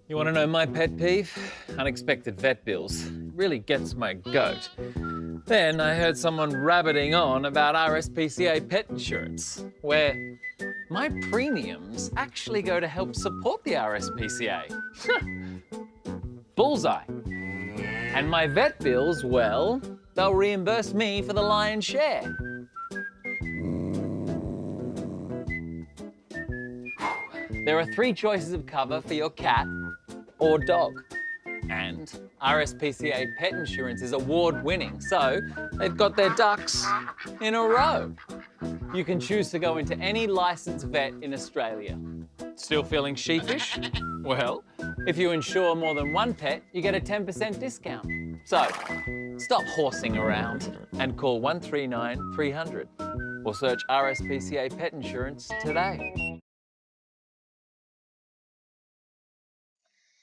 You want to know my pet peeve? Unexpected vet bills. Really gets my goat. Then I heard someone rabbiting on about RSPCA pet insurance, where my premiums actually go to help support the RSPCA. Bullseye. And my vet bills, well, they'll reimburse me for the lion's share. There are 3 choices of cover for your cat or dog. And RSPCA pet insurance is award-winning, so they've got their ducks in a row. You can choose to go into any licensed vet in Australia. Still feeling sheepish? Well, if you insure more than one pet, you get a 10% discount. So, stop horsing around and call 139 300 or search RSPCA pet insurance today.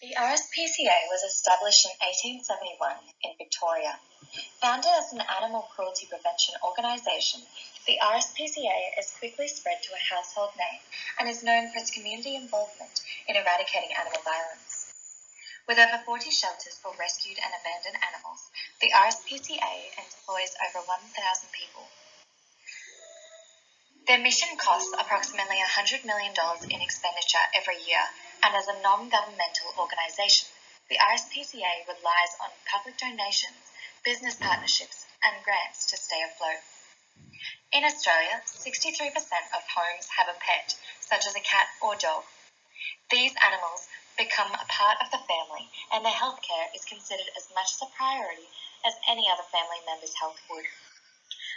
The RSPCA was established in 1871 in Victoria. Founded as an animal cruelty prevention organisation, the RSPCA has quickly spread to a household name and is known for its community involvement in eradicating animal violence. With over 40 shelters for rescued and abandoned animals, the RSPCA employs over 1,000 people. Their mission costs approximately $100 million in expenditure every year, and as a non-governmental organisation, the RSPCA relies on public donations, business partnerships and grants to stay afloat. In Australia, 63% of homes have a pet, such as a cat or dog. These animals become a part of the family, and their healthcare is considered as much as a priority as any other family member's health would.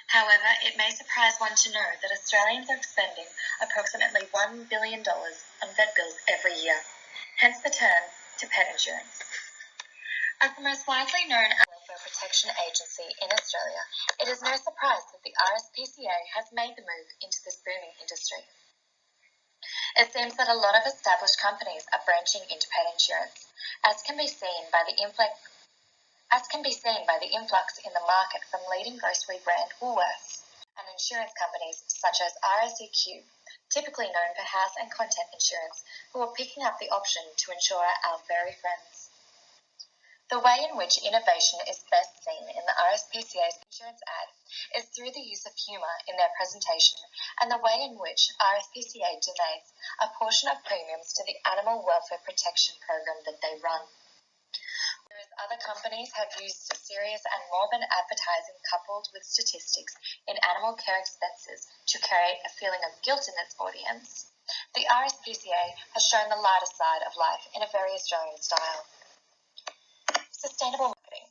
However, it may surprise one to know that Australians are spending approximately $1 billion on vet bills every year, hence the term to pet insurance. As the most widely known welfare protection agency in Australia, it is no surprise that the RSPCA has made the move into this booming industry. It seems that a lot of established companies are branching into pet insurance, as can be seen by the influx in the market from leading grocery brand Woolworths and insurance companies such as RSPCA, typically known for house and content insurance, who are picking up the option to insure our furry friends. The way in which innovation is best seen in the RSPCA's insurance ad is through the use of humour in their presentation and the way in which RSPCA donates a portion of premiums to the animal welfare protection program that they run. Whereas other companies have used serious and morbid advertising coupled with statistics in animal care expenses to create a feeling of guilt in its audience, the RSPCA has shown the lighter side of life in a very Australian style. Sustainable marketing.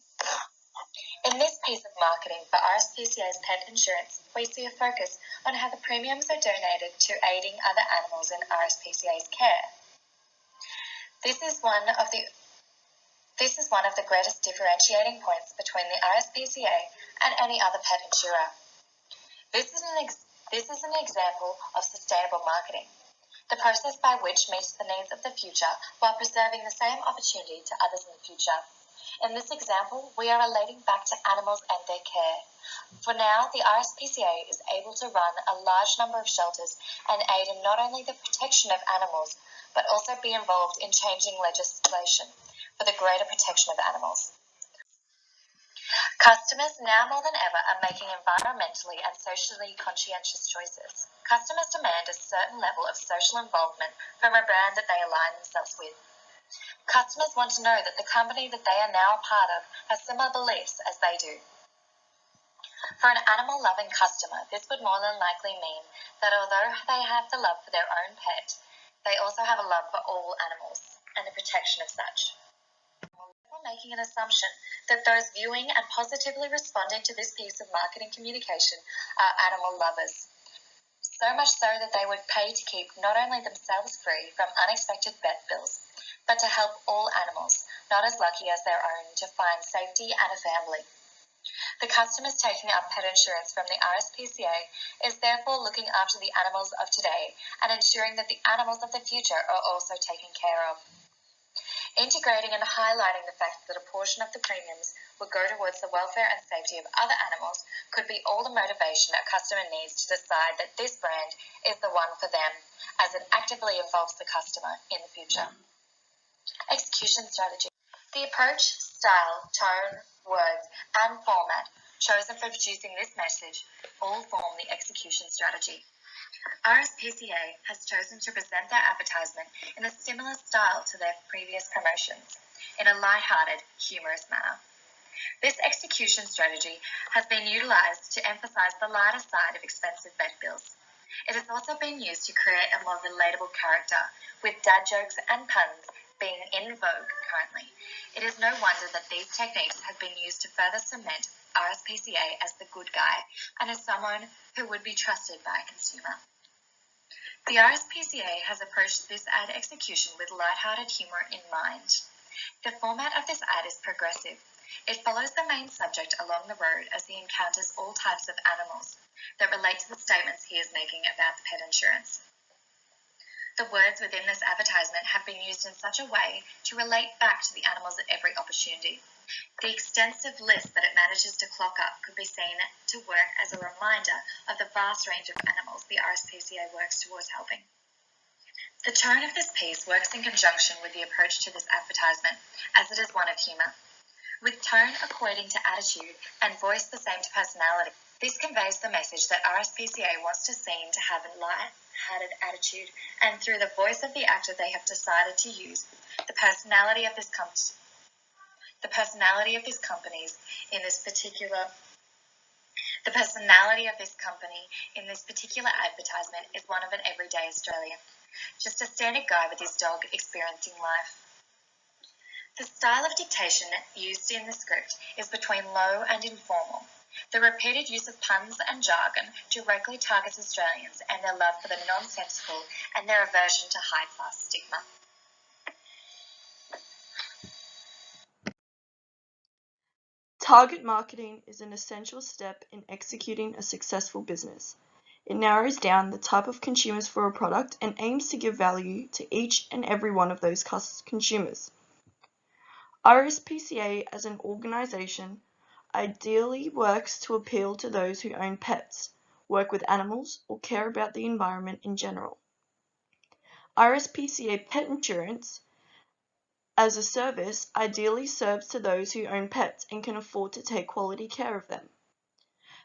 In this piece of marketing for RSPCA's pet insurance, we see a focus on how the premiums are donated to aiding other animals in RSPCA's care. This is one of the greatest differentiating points between the RSPCA and any other pet insurer. This is an example of sustainable marketing, the process by which meets the needs of the future while preserving the same opportunity to others in the future. In this example, we are relating back to animals and their care. For now, the RSPCA is able to run a large number of shelters and aid in not only the protection of animals, but also be involved in changing legislation for the greater protection of animals. Customers now more than ever are making environmentally and socially conscientious choices. Customers demand a certain level of social involvement from a brand that they align themselves with. Customers want to know that the company that they are now a part of has similar beliefs as they do. For an animal-loving customer, this would more than likely mean that although they have the love for their own pet, they also have a love for all animals and the protection of such. We're making an assumption that those viewing and positively responding to this piece of marketing communication are animal lovers. So much so that they would pay to keep not only themselves free from unexpected vet bills, but to help all animals, not as lucky as their own, to find safety and a family. The customers taking up pet insurance from the RSPCA is therefore looking after the animals of today and ensuring that the animals of the future are also taken care of. Integrating and highlighting the fact that a portion of the premiums will go towards the welfare and safety of other animals could be all the motivation a customer needs to decide that this brand is the one for them, as it actively involves the customer in the future. Execution strategy. The approach, style, tone, words, and format chosen for producing this message all form the execution strategy. RSPCA has chosen to present their advertisement in a similar style to their previous promotions, in a light-hearted, humorous manner. This execution strategy has been utilised to emphasise the lighter side of expensive vet bills. It has also been used to create a more relatable character, with dad jokes and puns being in vogue currently. It is no wonder that these techniques have been used to further cement RSPCA as the good guy and as someone who would be trusted by a consumer. The RSPCA has approached this ad execution with light-hearted humour in mind. The format of this ad is progressive. It follows the main subject along the road as he encounters all types of animals that relate to the statements he is making about the pet insurance. The words within this advertisement have been used in such a way to relate back to the animals at every opportunity. The extensive list that it manages to clock up could be seen to work as a reminder of the vast range of animals the RSPCA works towards helping. The tone of this piece works in conjunction with the approach to this advertisement, as it is one of humour. With tone equating to attitude and voice the same to personality, this conveys the message that RSPCA wants to seem to have a light-hearted attitude, and through the voice of the actor they have decided to use the personality of this company in this particular advertisement is one of an everyday Australian, just a standard guy with his dog experiencing life. The style of dictation used in the script is between low and informal. The repeated use of puns and jargon directly targets Australians and their love for the nonsensical and their aversion to high-class stigma. Target marketing is an essential step in executing a successful business. It narrows down the type of consumers for a product and aims to give value to each and every one of those consumers. RSPCA as an organization ideally works to appeal to those who own pets, work with animals, or care about the environment in general. RSPCA Pet Insurance as a service ideally serves to those who own pets and can afford to take quality care of them.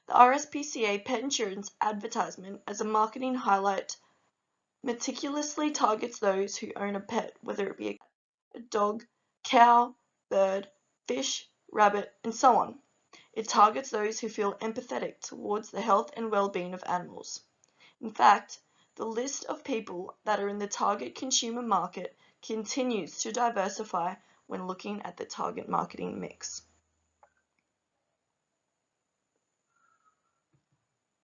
The RSPCA Pet Insurance advertisement as a marketing highlight meticulously targets those who own a pet, whether it be a dog, cow, bird, fish, rabbit, and so on. It targets those who feel empathetic towards the health and well-being of animals. In fact, the list of people that are in the target consumer market continues to diversify when looking at the target marketing mix.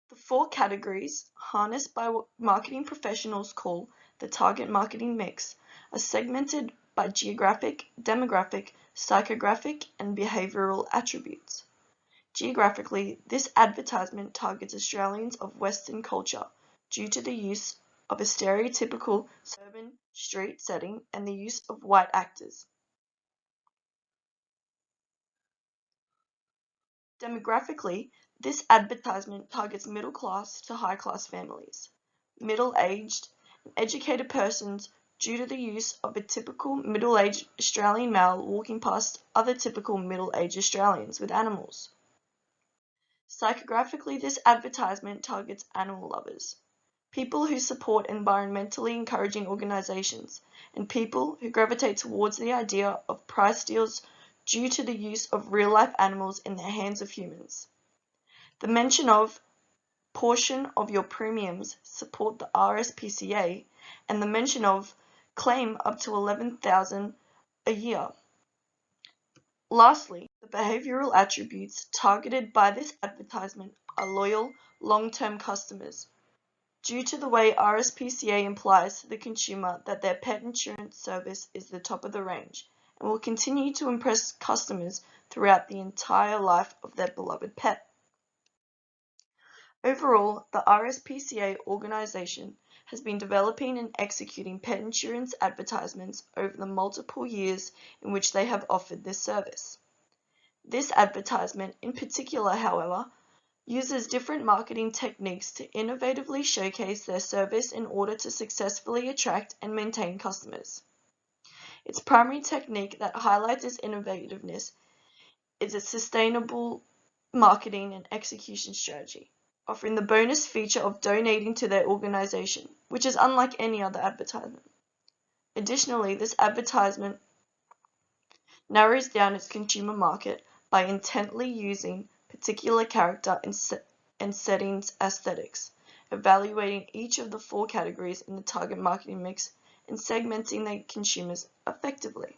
The four categories, harnessed by what marketing professionals call the target marketing mix, are segmented by geographic, demographic, psychographic, and behavioral attributes. Geographically, this advertisement targets Australians of Western culture due to the use of a stereotypical suburban street setting and the use of white actors. Demographically, this advertisement targets middle class to high class families, middle-aged and educated persons due to the use of a typical middle-aged Australian male walking past other typical middle-aged Australians with animals. Psychographically, this advertisement targets animal lovers, people who support environmentally encouraging organizations, and people who gravitate towards the idea of price deals due to the use of real-life animals in the hands of humans. The mention of portion of your premiums support the RSPCA and the mention of claim up to $11,000 a year. Lastly, the behavioral attributes targeted by this advertisement are loyal, long-term customers, due to the way RSPCA implies to the consumer that their pet insurance service is the top of the range and will continue to impress customers throughout the entire life of their beloved pet. Overall, the RSPCA organization has been developing and executing pet insurance advertisements over the multiple years in which they have offered this service. This advertisement in particular, however, uses different marketing techniques to innovatively showcase their service in order to successfully attract and maintain customers. Its primary technique that highlights its innovativeness is its sustainable marketing and execution strategy, offering the bonus feature of donating to their organization, which is unlike any other advertisement. Additionally, this advertisement narrows down its consumer market by intently using particular character and settings aesthetics, evaluating each of the 4 categories in the target marketing mix, and segmenting their consumers effectively.